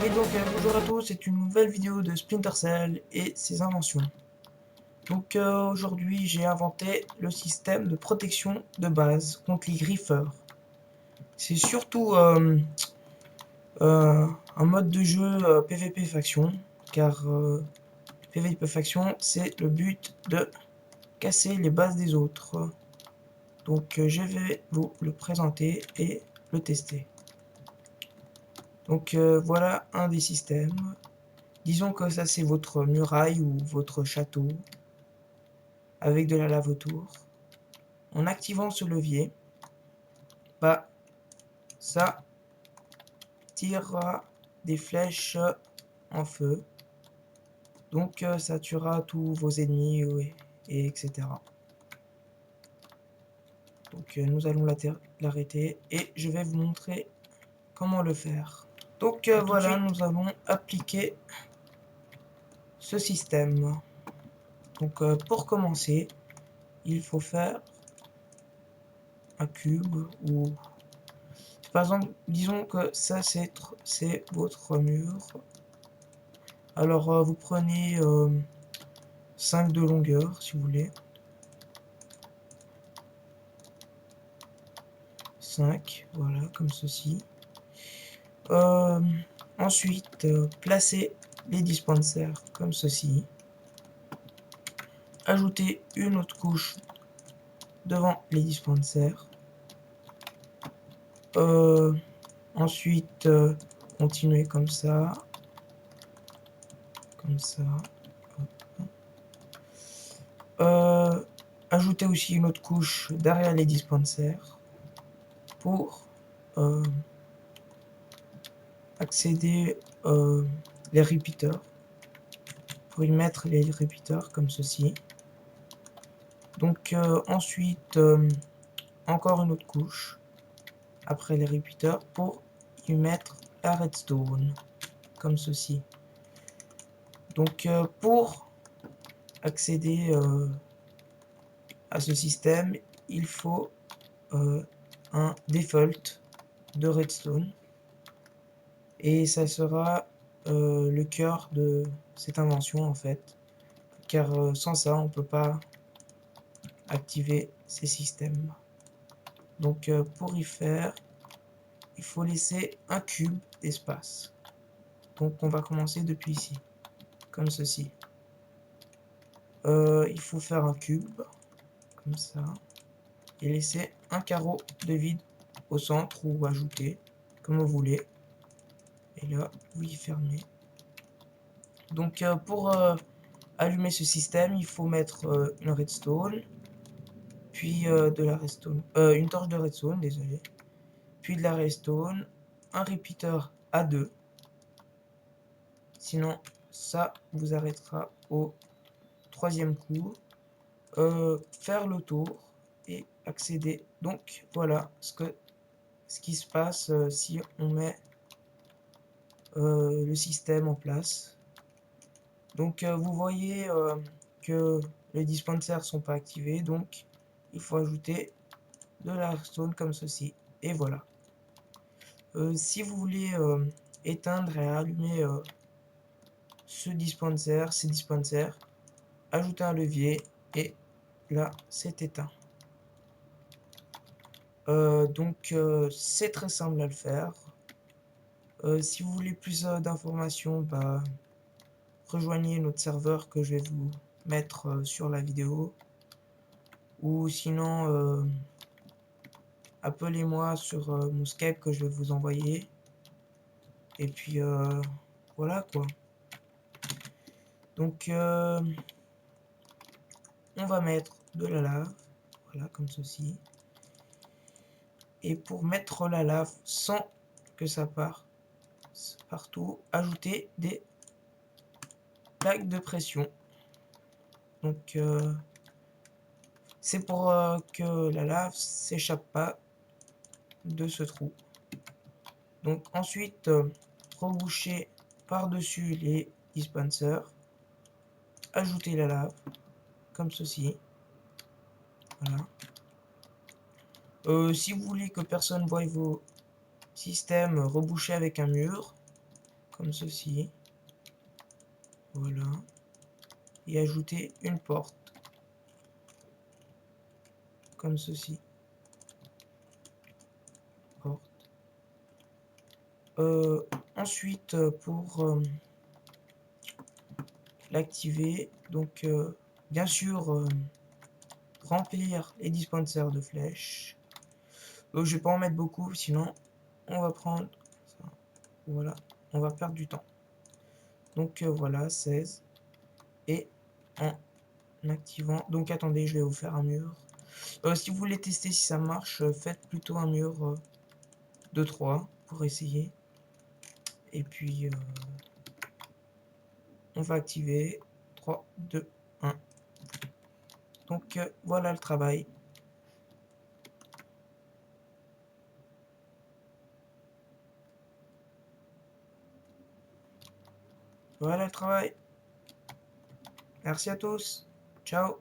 Et donc bonjour à tous, c'est une nouvelle vidéo de Splinter Cell et ses inventions. Donc aujourd'hui j'ai inventé le système de protection de base contre les griffeurs. C'est surtout un mode de jeu PvP faction, car PvP faction c'est le but de casser les bases des autres. Donc je vais vous le présenter et le tester. Donc voilà un des systèmes. Disons que ça c'est votre muraille ou votre château avec de la lave autour. En activant ce levier, bah ça tirera des flèches en feu. Donc ça tuera tous vos ennemis et etc. Donc nous allons l'arrêter et je vais vous montrer comment le faire. Donc voilà, nous allons appliquer ce système. Donc pour commencer, il faut faire un cube ou par exemple, disons que ça c'est votre mur. Alors vous prenez 5 de longueur si vous voulez. 5, voilà, comme ceci. Ensuite, placez les dispensers comme ceci. Ajoutez une autre couche devant les dispensers. Ensuite, continuez comme ça. Comme ça. Ajoutez aussi une autre couche derrière les dispensers pour accéder les repeaters. Pour y mettre les repeaters comme ceci. Donc ensuite, encore une autre couche après les repeaters pour y mettre la redstone comme ceci. Donc pour accéder à ce système, il faut un default de redstone et ça sera le cœur de cette invention en fait, car sans ça on peut pas activer ces systèmes. Donc pour y faire, il faut laisser un cube d'espace. Donc on va commencer depuis ici, comme ceci. Il faut faire un cube, comme ça, et laisser un carreau de vide au centre ou ajouter, comme vous voulez. Et là, vous y fermez. Donc pour allumer ce système, il faut mettre une redstone, puis de la redstone, une torche de redstone, désolé, puis de la redstone, un repeater à 2. Sinon, ça vous arrêtera au 3e coup. Faire le tour et accéder. Donc voilà ce qui se passe si on met le système en place. Donc vous voyez que les dispensers sont pas activés, donc il faut ajouter de la redstone comme ceci. Et voilà. Si vous voulez éteindre et allumer ces dispensers, ajoutez un levier et là c'est éteint. Donc c'est très simple à le faire. Si vous voulez plus d'informations, bah, rejoignez notre serveur que je vais vous mettre sur la vidéo. Ou sinon, appelez-moi sur mon Skype que je vais vous envoyer. Et puis voilà quoi. Donc on va mettre de la lave, voilà comme ceci. Et pour mettre la lave sans que ça parte partout, ajoutez des plaques de pression. Donc c'est pour que la lave s'échappe pas de ce trou. Donc ensuite, rebouchez par-dessus les dispensers, ajoutez la lave comme ceci. Voilà. Si vous voulez que personne voie vos systèmes, rebouchez avec un mur. comme ceci. Voilà. Et ajouter une porte, comme ceci. Porte. Ensuite, pour l'activer, donc bien sûr, remplir les dispensers de flèches. Je vais pas en mettre beaucoup, sinon on va prendre ça. Voilà, on va perdre du temps. Donc voilà, 16. Et en activant, donc attendez, je vais vous faire un mur. Si vous voulez tester si ça marche, faites plutôt un mur de 3 pour essayer. Et puis on va activer 3, 2, 1. Donc voilà le travail. Voilà le travail. Merci à tous. Ciao.